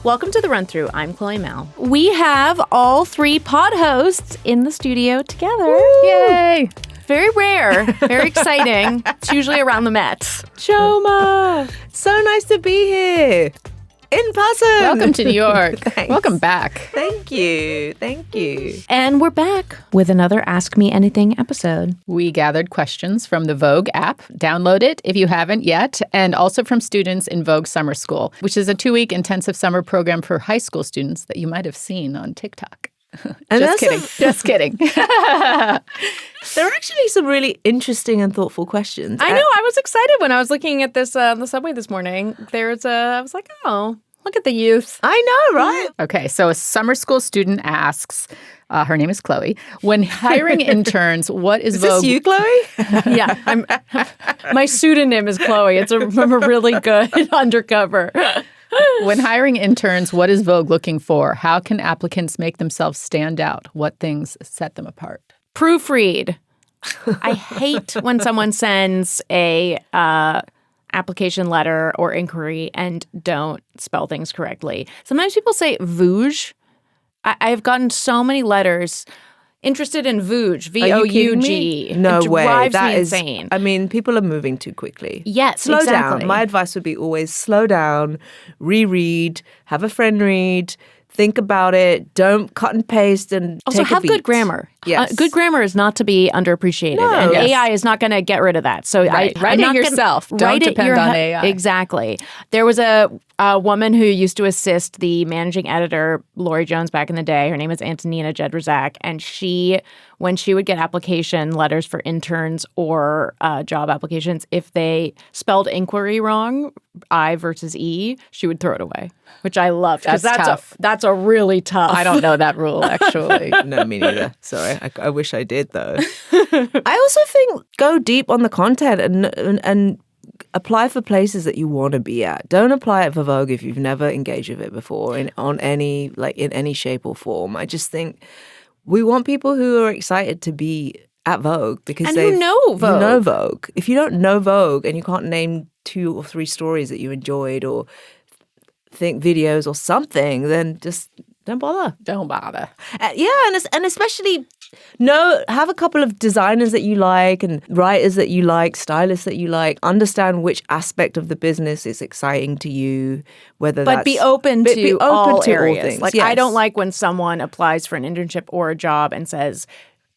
Welcome to The Run Through. I'm Chloe Malle. We have all three pod hosts in the studio together. Woo! Yay! Very rare. Very exciting. It's usually around the Mets. Chioma! So nice to be here. In person. Welcome to New York. Thanks. Welcome back. Thank you. Thank you. And we're back with another Ask Me Anything episode. We gathered questions from the Vogue app. Download it if you haven't yet. And also from students in Vogue Summer School, which is a 2-week intensive summer program for high school students that you might have seen on TikTok. Just kidding. Just kidding. There are actually some really interesting and thoughtful questions. I know. I was excited when I was looking at this on the subway this morning. I was like, oh, look at the youth. I know, right? Okay, so a summer school student asks, her name is Chloe, when hiring interns, what is Vogue? Is this you, Chloe? Yeah. My pseudonym is Chloe. It's a really good undercover. When hiring interns, what is Vogue looking for? How can applicants make themselves stand out? What things set them apart? Proofread. I hate when someone sends a application letter or inquiry and don't spell things correctly. Sometimes people say Vogue. I've gotten so many letters interested in Vogue, V-O-U-G. No it way. Drives That me is insane. I mean, people are moving too quickly. Yes, slow exactly. down. My advice would be always slow down, reread, have a friend read, think about it. Don't cut and paste and also take a have beat. good grammar. Yes. Good grammar is not to be underappreciated. No. And Yes. AI is not going to get rid of that. So Right. Write it yourself. Don't depend on AI. Exactly. There was a woman who used to assist the managing editor, Lori Jones, back in the day. Her name is Antonina Jedrzak. And when she would get application letters for interns or job applications, if they spelled inquiry wrong, I versus E, she would throw it away, which I loved. That's tough. That's a really tough. I don't know that rule, actually. No, me neither. Sorry. I wish I did, though. I also think go deep on the content and apply for places that you want to be at. Don't apply it for Vogue if you've never engaged with it before in any shape or form. I just think we want people who are excited to be at Vogue because who know Vogue. You know Vogue. If you don't know Vogue and you can't name 2 or 3 stories that you enjoyed or think videos or something, then just don't bother. Don't bother. And especially have a couple of designers that you like and writers that you like, stylists that you like. Understand which aspect of the business is exciting to you, But be open to all areas. Things. Like, yes. I don't like when someone applies for an internship or a job and says,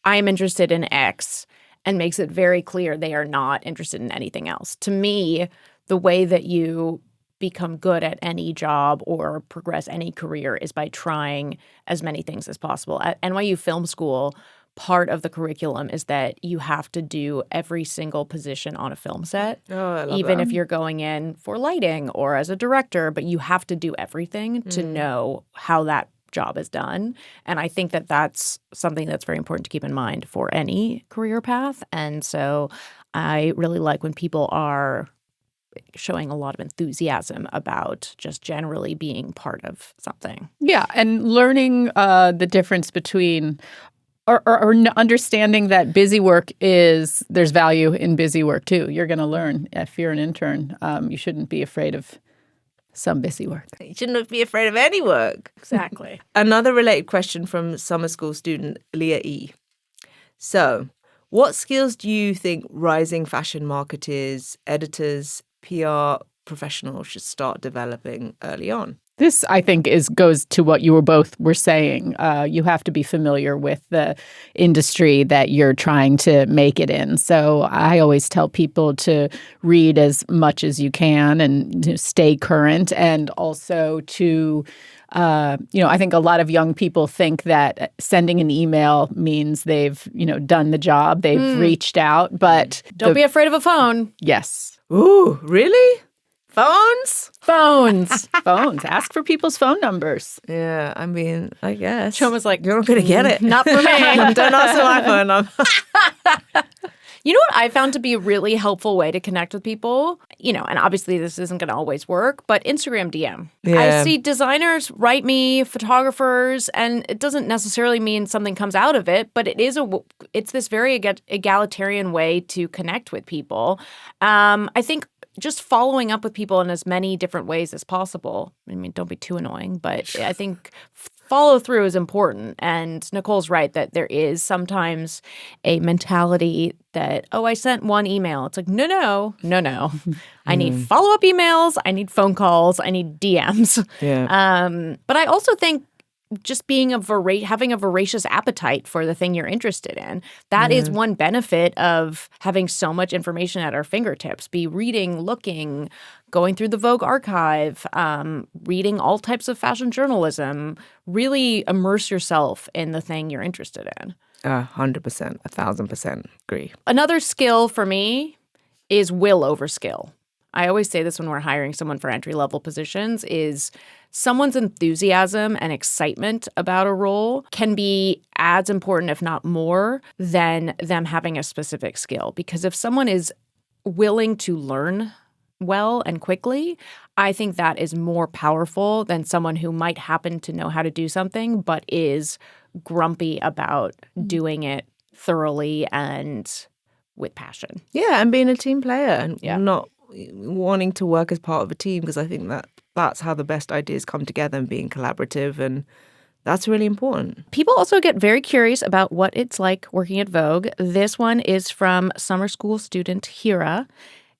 I'm interested in X, and makes it very clear they are not interested in anything else. To me, the way that you become good at any job or progress any career is by trying as many things as possible. At NYU Film School, part of the curriculum is that you have to do every single position on a film set, even if you're going in for lighting or as a director, but you have to do everything to know how that job is done. And I think that that's something that's very important to keep in mind for any career path. And so I really like when people are showing a lot of enthusiasm about just generally being part of something. Yeah, and learning the difference between or understanding that busy work there's value in busy work too. You're going to learn if you're an intern. You shouldn't be afraid of some busy work. You shouldn't be afraid of any work. Exactly. Another related question from summer school student Leah E. So, what skills do you think rising fashion marketers, editors, PR professionals should start developing early on? This, I think, goes to what you were saying. You have to be familiar with the industry that you're trying to make it in. So I always tell people to read as much as you can and to stay current, and also to I think a lot of young people think that sending an email means they've, done the job, they've reached out, but don't be afraid of a phone. Yes. Ooh, really? Phones? Phones. Phones. Ask for people's phone numbers. Yeah, I mean, I guess. Chioma's like, you're not going to get it. Not for me. Don't ask for my phone number. You know what I found to be a really helpful way to connect with people? And obviously this isn't going to always work, but Instagram DM. Yeah. I see designers write me, photographers, and it doesn't necessarily mean something comes out of it, but it's this very egalitarian way to connect with people. I think just following up with people in as many different ways as possible. I mean, don't be too annoying, but I think follow through is important. And Nicole's right that there is sometimes a mentality that, oh, I sent one email. It's like, no. I need follow-up emails. I need phone calls. I need DMs. Yeah. But I also think just being having a voracious appetite for the thing you're interested in. That is one benefit of having so much information at our fingertips. Be reading, looking, going through the Vogue archive, reading all types of fashion journalism. Really immerse yourself in the thing you're interested in. 100%, 1,000% agree. Another skill for me is will over skill. I always say this when we're hiring someone for entry-level positions is someone's enthusiasm and excitement about a role can be as important, if not more, than them having a specific skill. Because if someone is willing to learn well and quickly, I think that is more powerful than someone who might happen to know how to do something but is grumpy about doing it thoroughly and with passion. Yeah, and being a team player and not wanting to work as part of a team, because I think that's how the best ideas come together and being collaborative, and that's really important. People also get very curious about what it's like working at Vogue. This one is from summer school student Hira.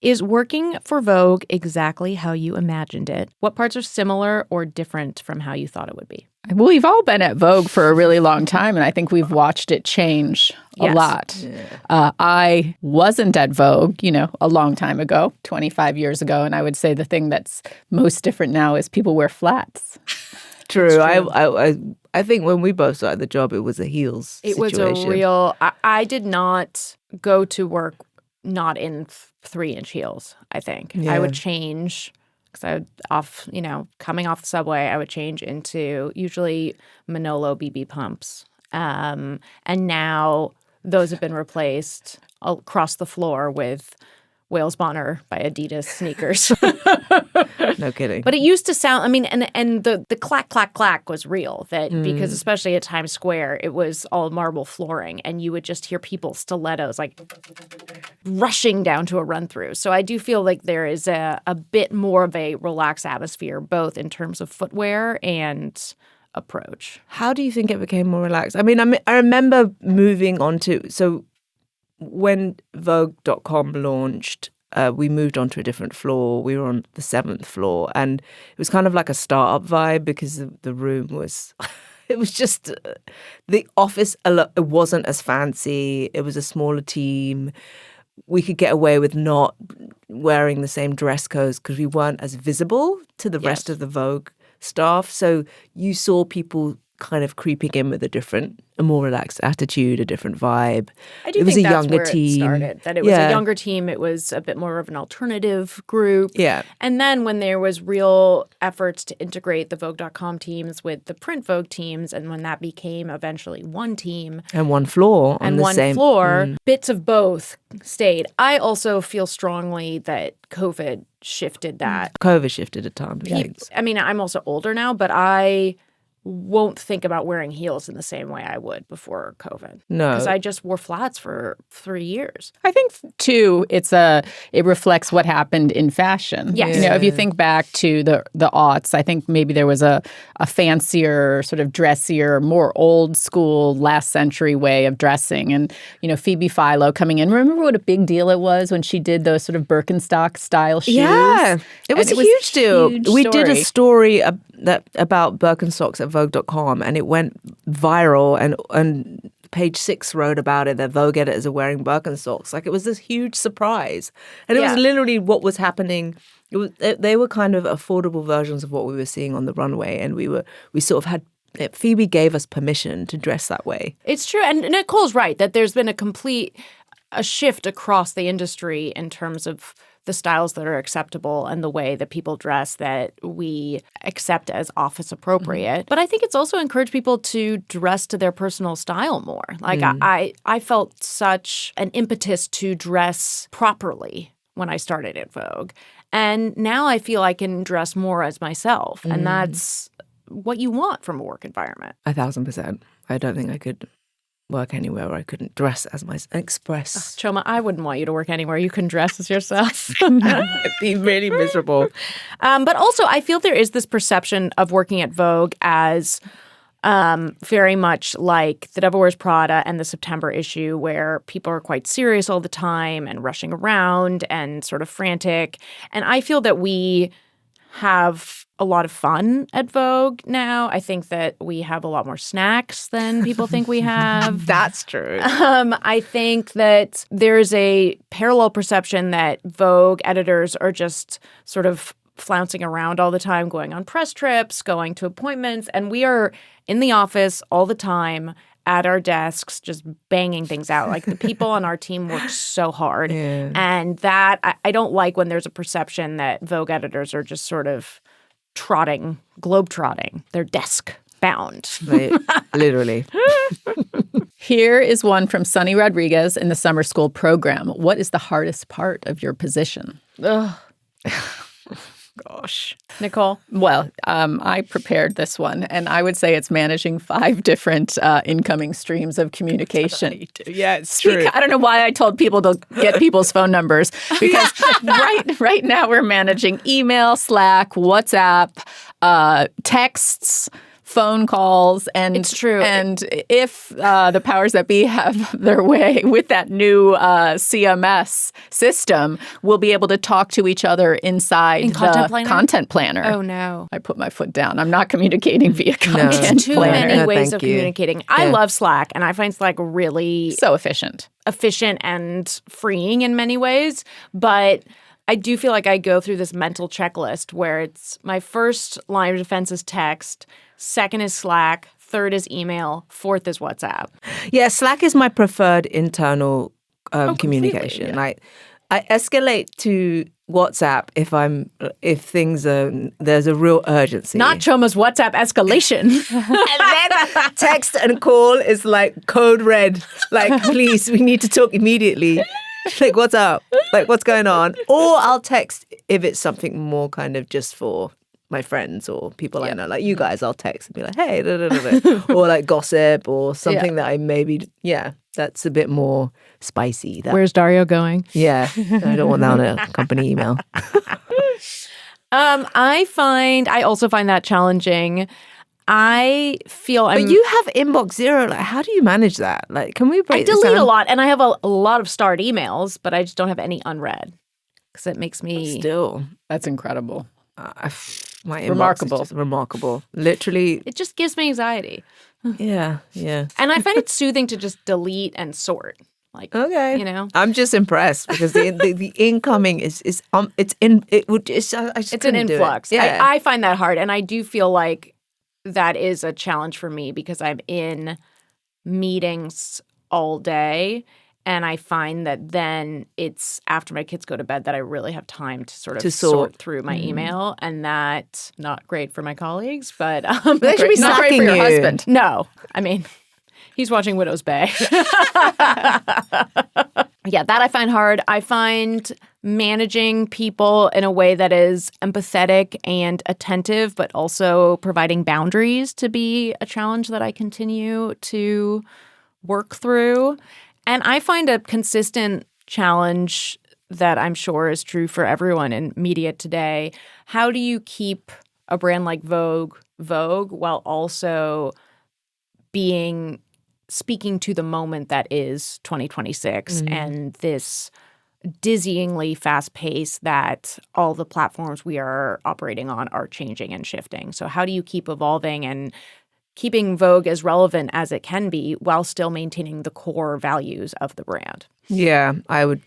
Is working for Vogue exactly how you imagined it? What parts are similar or different from how you thought it would be? Well, we've all been at Vogue for a really long time, and I think we've watched it change a lot. Yeah. I wasn't at Vogue, a long time ago, 25 years ago, and I would say the thing that's most different now is people wear flats. True. I think when we both started the job, it was a heels situation. It was a real... I did not go to work not in 3-inch heels, I think. Yeah. I would change... Because I would coming off the subway, I would change into usually Manolo BB pumps. And now those have been replaced across the floor with Wales Bonner by Adidas sneakers. No kidding. But it used to sound, and the clack, clack, clack was real. Because especially at Times Square, it was all marble flooring. And you would just hear people stilettos like rushing down to a run through. So I do feel like there is a bit more of a relaxed atmosphere, both in terms of footwear and approach. How do you think it became more relaxed? I remember moving on to, so when Vogue.com launched, we moved on to a different floor. We were on the 7th floor, and it was kind of like a startup vibe because the room was, it was just, the office, it wasn't as fancy. It was a smaller team. We could get away with not wearing the same dress codes because we weren't as visible to the rest of the Vogue staff. So you saw people kind of creeping in with a more relaxed attitude, a different vibe. I do it was think a that's younger where team. It started. That it was a younger team. It was a bit more of an alternative group. Yeah. And then when there was real efforts to integrate the Vogue.com teams with the print Vogue teams, and when that became eventually one team and one floor on and the one same floor, bits of both stayed. I also feel strongly that COVID shifted that. COVID shifted a ton of things. I'm also older now, but I won't think about wearing heels in the same way I would before COVID. No. Because I just wore flats for 3 years. I think, too, it reflects what happened in fashion. Yes. If you think back to the aughts, I think maybe there was a fancier, sort of dressier, more old school, last century way of dressing. And, Phoebe Philo coming in. Remember what a big deal it was when she did those sort of Birkenstock style shoes? Yeah. It was a huge deal. We did a story about Birkenstocks at Vogue.com, and it went viral, and Page 6 wrote about it, that Vogue editors are wearing Birkenstocks. Like, it was this huge surprise. And it was literally what was happening. They were kind of affordable versions of what we were seeing on the runway, and we sort of had, Phoebe gave us permission to dress that way. It's true. And Nicole's right that there's been a shift across the industry in terms of the styles that are acceptable and the way that people dress that we accept as office appropriate. But I think it's also encouraged people to dress to their personal style more. Like I felt such an impetus to dress properly when I started at Vogue. And now I feel I can dress more as myself. And that's what you want from a work environment. 1,000%. I don't think I could work anywhere where I couldn't dress as my express. Chioma, I wouldn't want you to work anywhere you can dress as yourself. It'd be really miserable. But also, I feel there is this perception of working at Vogue as very much like The Devil Wears Prada and the September issue, where people are quite serious all the time and rushing around and sort of frantic. And I feel that we have a lot of fun at Vogue now. I think that we have a lot more snacks than people think we have. That's true. I think that there's a parallel perception that Vogue editors are just sort of flouncing around all the time, going on press trips, going to appointments, and we are in the office all the time at our desks just banging things out. Like the people on our team work so hard. Yeah. And that I don't like when there's a perception that Vogue editors are just sort of globe-trotting. They're desk-bound. Literally. Here is one from Sunny Rodriguez in the summer school program. What is the hardest part of your position? Ugh. Gosh. Nicole? Well, I prepared this one, and I would say it's managing 5 different incoming streams of communication. Yeah, it's true. I don't know why I told people to get people's phone numbers, because right now we're managing email, Slack, WhatsApp, texts, phone calls, and it's true. And if the powers that be have their way with that new CMS system, we'll be able to talk to each other inside the content planner. Oh no! I put my foot down. I'm not communicating via content planner. It's too many ways of communicating. I love Slack, and I find Slack really so efficient and freeing in many ways, but I do feel like I go through this mental checklist where it's my first line of defense is text, second is Slack, third is email, fourth is WhatsApp. Yeah, Slack is my preferred internal communication. Yeah. Like, I escalate to WhatsApp if there's a real urgency. Not Chioma's WhatsApp escalation. And then text and call is like code red. Like, please, we need to talk immediately. Like, what's up? Like, what's going on? Or I'll text if it's something more kind of just for my friends or people I know. Like you guys, I'll text and be like, hey, da, da, da, da. Or like gossip or something that I maybe, that's a bit more spicy. Where's Dario going? Yeah, I don't want that on a company email. I also find that challenging. I feel But you have inbox zero. Like, how do you manage that? Like, can we break I delete a lot, and I have a lot of starred emails, but I just don't have any unread because it makes me... Still. That's incredible. My inbox is just remarkable. Literally. It just gives me anxiety. Yeah. And I find it soothing to just delete and sort. Like, okay, you know, I'm just impressed because the incoming it's an influx. Yeah. I find that hard, and I do feel like that is a challenge for me because I'm in meetings all day, and I find that then it's after my kids go to bed that I really have time to sort of sort through my email, and that's not great for my colleagues, but they should be not great for your husband. No, I mean, he's watching Widow's Bay. Yeah, that I find hard. I find managing people in a way that is empathetic and attentive, but also providing boundaries to be a challenge that I continue to work through. And I find a consistent challenge that I'm sure is true for everyone in media today. How do you keep a brand like Vogue while also speaking to the moment that is 2026 and this dizzyingly fast pace that all the platforms we are operating on are changing and shifting? So how do you keep evolving and keeping Vogue as relevant as it can be while still maintaining the core values of the brand? Yeah, I would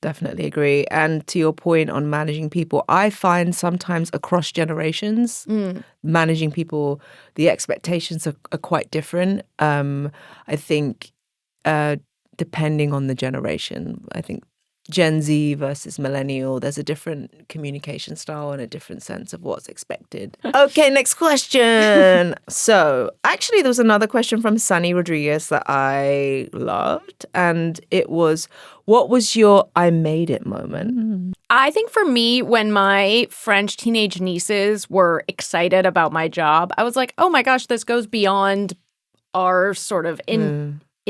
definitely agree. And to your point on managing people, I find sometimes across generations, managing people, the expectations are quite different. I think depending on the generation, I think Gen Z versus millennial, there's a different communication style and a different sense of what's expected. Okay, next question. So actually there was another question from Sunny Rodriguez that I loved, and it was, what was your I made it moment? I think for me, when my French teenage nieces were excited about my job, I was like, oh my gosh, this goes beyond our sort of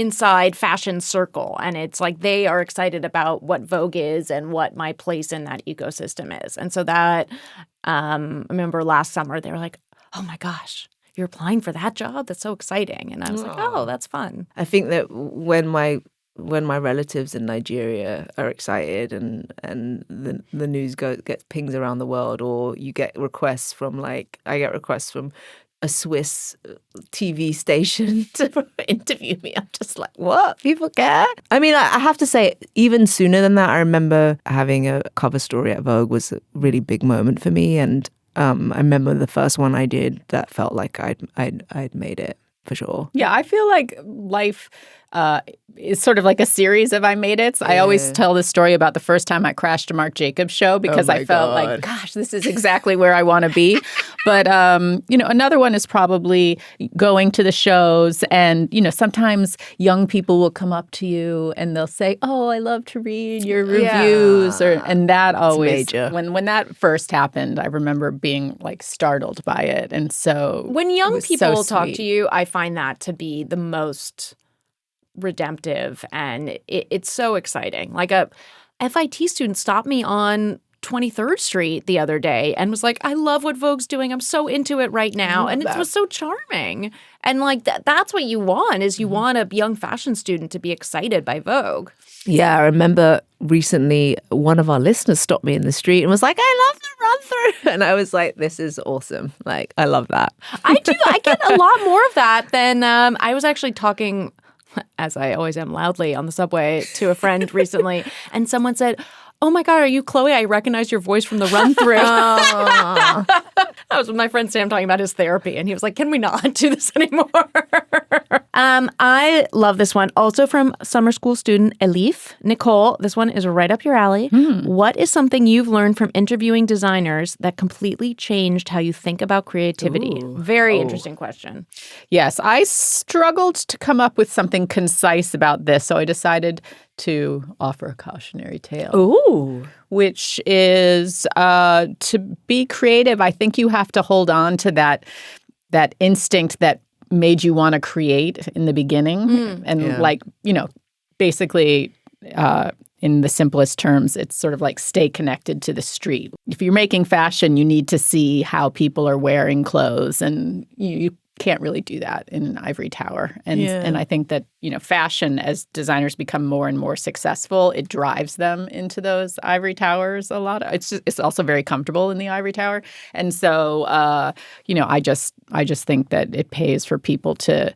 inside fashion circle. And it's like they are excited about what Vogue is and what my place in that ecosystem is. And so that, I remember last summer, they were like, oh my gosh, you're applying for that job? That's so exciting. And I was like, oh, that's fun. I think that when my relatives in Nigeria are excited and the news gets pings around the world, or you get requests from I get requests from a Swiss TV station to interview me. I'm just like, what? People care? I mean, I have to say, even sooner than that, I remember having a cover story at Vogue was a really big moment for me. And I remember the first one I did that felt like I'd made it for sure. Yeah, I feel like life is sort of like a series of I made it's. I always tell this story about the first time I crashed a Marc Jacobs show because I felt like, gosh, this is exactly where I want to be. But, another one is probably going to the shows. And, sometimes young people will come up to you and they'll say, oh, I love to read your reviews. And that always, when that first happened, I remember being like startled by it. And so when young people talk to you, I find that to be the most redemptive, and it's so exciting. Like a FIT student stopped me on 23rd Street the other day and was like, I love what Vogue's doing. I'm so into it right now. And it was so charming. And like that's what you want, is you want a young fashion student to be excited by Vogue. Yeah, I remember recently one of our listeners stopped me in the street and was like, I love the run through. And I was like, this is awesome. Like, I love that. I do. I get a lot more of that than I was actually talking, as I always am loudly on the subway, to a friend recently. And someone said, oh my God, are you Chloe? I recognize your voice from the run through. I was with my friend Sam talking about his therapy, and he was like, can we not do this anymore? I love this one. Also from summer school student Elif. Nicole, this one is right up your alley. What is something you've learned from interviewing designers that completely changed how you think about creativity? Very interesting question. Yes, I struggled to come up with something concise about this, so I decided to offer a cautionary tale, which is to be creative. I think you have to hold on to that instinct that made you want to create in the beginning. Basically, in the simplest terms, it's sort of like stay connected to the street. If you're making fashion, you need to see how people are wearing clothes, and you can't really do that in an ivory tower. And I think that, fashion, as designers become more and more successful, it drives them into those ivory towers a lot. It's also very comfortable in the ivory tower. And so, I just think that it pays for people to,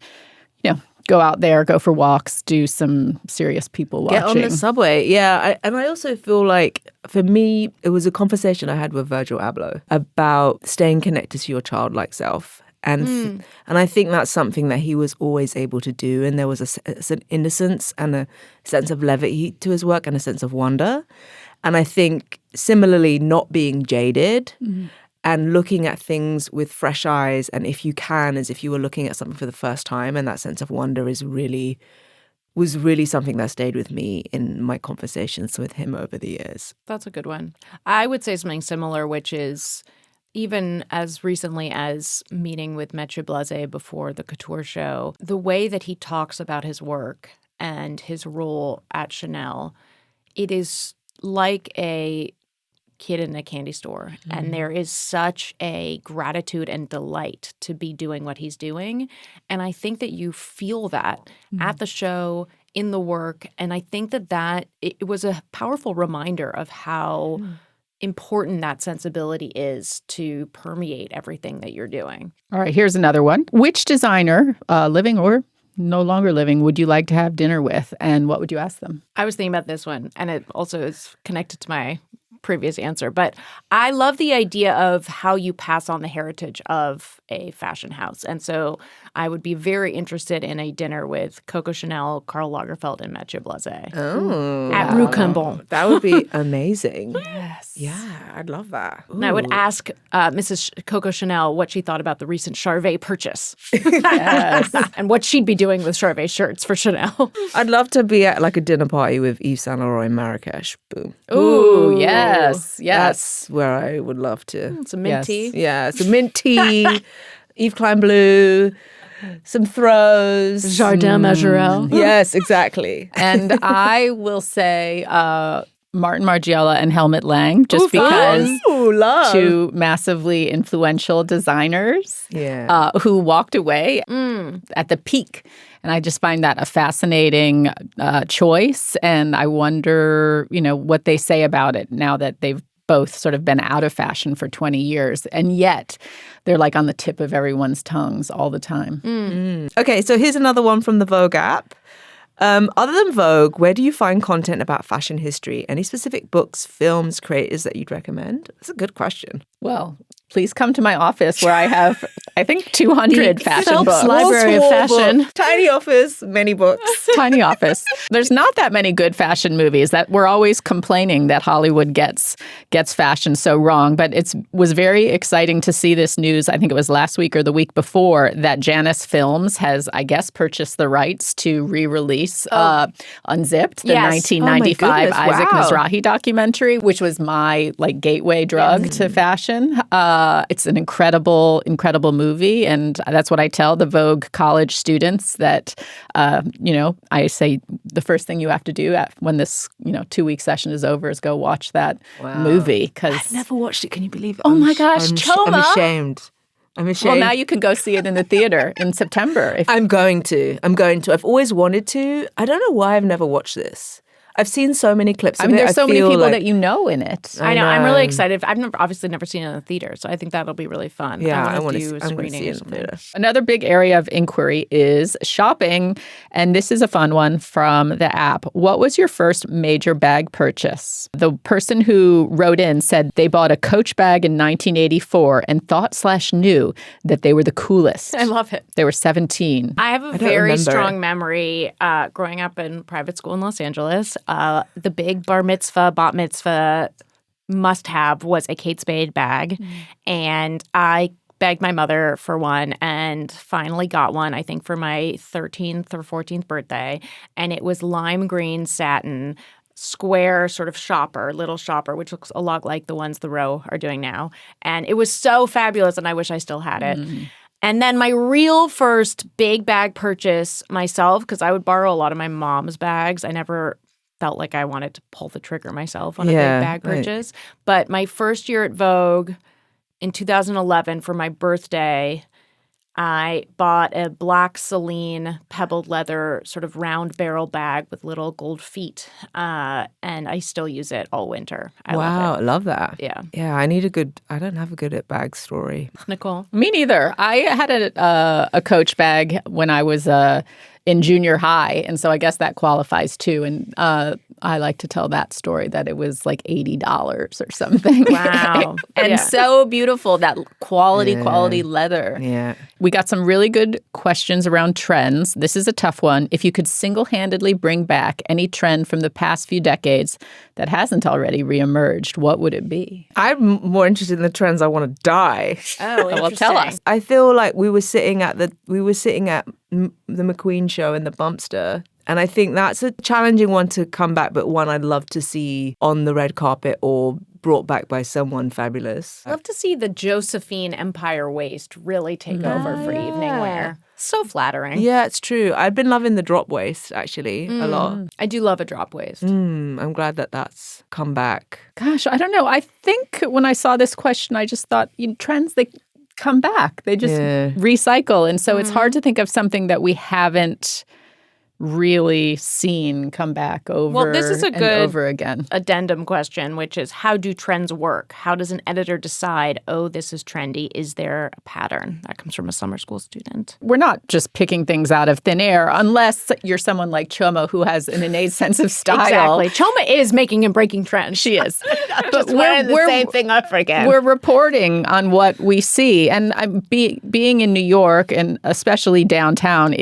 go out there, go for walks, do some serious people watching. Get on the subway. Yeah. I also feel like, for me, it was a conversation I had with Virgil Abloh about staying connected to your childlike self. And I think that's something that he was always able to do. And there was an innocence and a sense of levity to his work and a sense of wonder. And I think similarly, not being jaded and looking at things with fresh eyes. And if you can, as if you were looking at something for the first time. And that sense of wonder was really something that stayed with me in my conversations with him over the years. That's a good one. I would say something similar, which is, even as recently as meeting with Mathieu Blaze before the couture show, the way that he talks about his work and his role at Chanel, it is like a kid in a candy store. And there is such a gratitude and delight to be doing what he's doing. And I think that you feel that at the show, in the work. And I think that it was a powerful reminder of how important that sensibility is to permeate everything that you're doing. All right, here's another one. Which designer, living or no longer living, would you like to have dinner with, and what would you ask them? I was thinking about this one, and it also is connected to my previous answer, but I love the idea of how you pass on the heritage of a fashion house. And so I would be very interested in a dinner with Coco Chanel, Karl Lagerfeld, and Mathieu Blaze. Oh. At Rue Cambon. That would be amazing. Yes. Yeah, I'd love that. And I would ask Mrs. Coco Chanel what she thought about the recent Charvet purchase. Yes. And what she'd be doing with Charvet shirts for Chanel. I'd love to be at like a dinner party with Yves Saint Laurent in Marrakesh. Boom. Ooh, yes. Yes. That's where I would love to. It's a mint tea. Yeah, it's a mint tea, Yves Klein Blue. some throws. Jardin Majorelle. Yes, exactly. And I will say Martin Margiela and Helmut Lang, just because love. two massively influential designers who walked away at the peak. And I just find that a fascinating choice. And I wonder, what they say about it now that they've both sort of been out of fashion for 20 years. And yet they're like on the tip of everyone's tongues all the time. Okay, so here's another one from the Vogue app. Other than Vogue, where do you find content about fashion history? Any specific books, films, creators that you'd recommend? That's a good question. Well, please come to my office where I have, I think, 200 fashion Phelps books. Library of Fashion. Book. Tiny office, many books. Tiny office. There's not that many good fashion movies. That we're always complaining that Hollywood gets fashion so wrong. But it was very exciting to see this news. I think it was last week or the week before that Janus Films has, I guess, purchased the rights to re-release Unzipped, the 1995 Isaac Mizrahi documentary, which was my gateway drug to fashion. It's an incredible movie, and that's what I tell the Vogue college students that I say the first thing you have to do when this 2-week session is over is go watch that movie. Because I've never watched it. Can you believe it? Oh my gosh, Chioma! I'm ashamed. Well, now you can go see it in the theater in September. I'm going to. I've always wanted to. I don't know why I've never watched this. I've seen so many clips of it. There's so many people that you know in it. I know. I'm really excited. I've obviously never seen it in the theater, so I think that'll be really fun. Yeah, I want to do a screening see or it in something. theater. Another big area of inquiry is shopping, and this is a fun one from the app. What was your first major bag purchase? The person who wrote in said they bought a Coach bag in 1984 and thought/knew that they were the coolest. I love it. They were 17. I have a very strong memory growing up in private school in Los Angeles. The big bar mitzvah, bat mitzvah must-have was a Kate Spade bag. And I begged my mother for one and finally got one, I think, for my 13th or 14th birthday. And it was lime green satin, square sort of little shopper, which looks a lot like the ones the Row are doing now. And it was so fabulous, and I wish I still had it. And then my real first big bag purchase myself, because I would borrow a lot of my mom's bags. I never felt like I wanted to pull the trigger myself on a big bag purchase. But my first year at Vogue in 2011 for my birthday, I bought a black Celine pebbled leather sort of round barrel bag with little gold feet. And I still use it all winter. I love it. I love that. Yeah. Yeah, I don't have a good at bag story. Nicole? Me neither. I had a Coach bag when I was in junior high, and so I guess that qualifies too. And I like to tell that story that it was like $80 or something. Wow. And so beautiful, that quality leather. Yeah. We got some really good questions around trends. This is a tough one. If you could single-handedly bring back any trend from the past few decades that hasn't already reemerged, what would it be? I'm more interested in the trends I want to die. Oh, Well, tell us. I feel like we were sitting at the McQueen show in the Bumpster, and I think that's a challenging one to come back, but one I'd love to see on the red carpet or brought back by someone fabulous. I'd love to see the Josephine Empire waist really take over for evening wear. So flattering. Yeah, it's true. I've been loving the drop waist, actually, a lot. I do love a drop waist. I'm glad that that's come back. Gosh, I don't know. I think when I saw this question, I just thought, trends, they come back. They just recycle. And so it's hard to think of something that we haven't really seen come back over this is a and good over again. addendum question, which is how do trends work? How does an editor decide, this is trendy? Is there a pattern? That comes from a summer school student. We're not just picking things out of thin air unless you're someone like Chioma who has an innate sense of style. Exactly. Chioma is making and breaking trends. She is. But wearing the same thing over again. We're reporting on what we see. And being in New York, and especially downtown,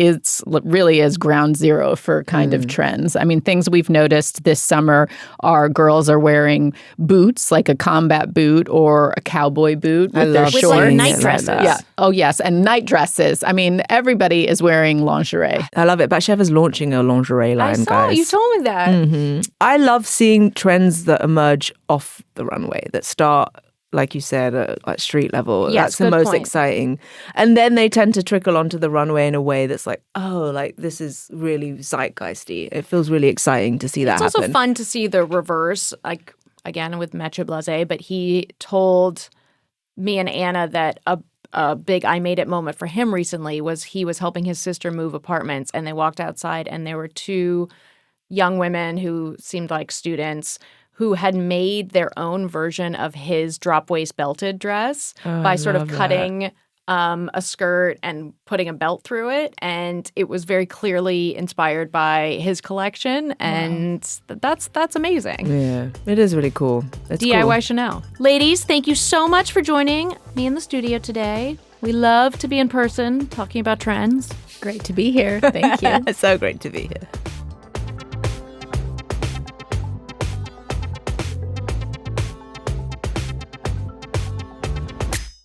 really is ground zero for kind of trends. I mean, things we've noticed this summer are girls are wearing boots, like a combat boot or a cowboy boot with their shorts. With like night dresses. Yeah. Oh, yes. And night dresses. I mean, everybody is wearing lingerie. I love it. Bathsheva's launching a lingerie line, guys. You told me that. I love seeing trends that emerge off the runway, that start like you said, at street level. Yes, that's the good most point. exciting. And then they tend to trickle onto the runway in a way that's like, oh, like this is really zeitgeisty. It feels really exciting to see that It's happen. also fun to see the reverse, like, again, with Metro Blase, but he told me and Anna that a big I made it moment for him recently was he was helping his sister move apartments, and they walked outside, and there were two young women who seemed like students who had made their own version of his drop waist belted dress by sort of cutting a skirt and putting a belt through it. And it was very clearly inspired by his collection. And that's amazing. Yeah, it is really cool. It's DIY cool. Chanel. Ladies, thank you so much for joining me in the studio today. We love to be in person talking about trends. Great to be here. Thank you. It's so great to be here.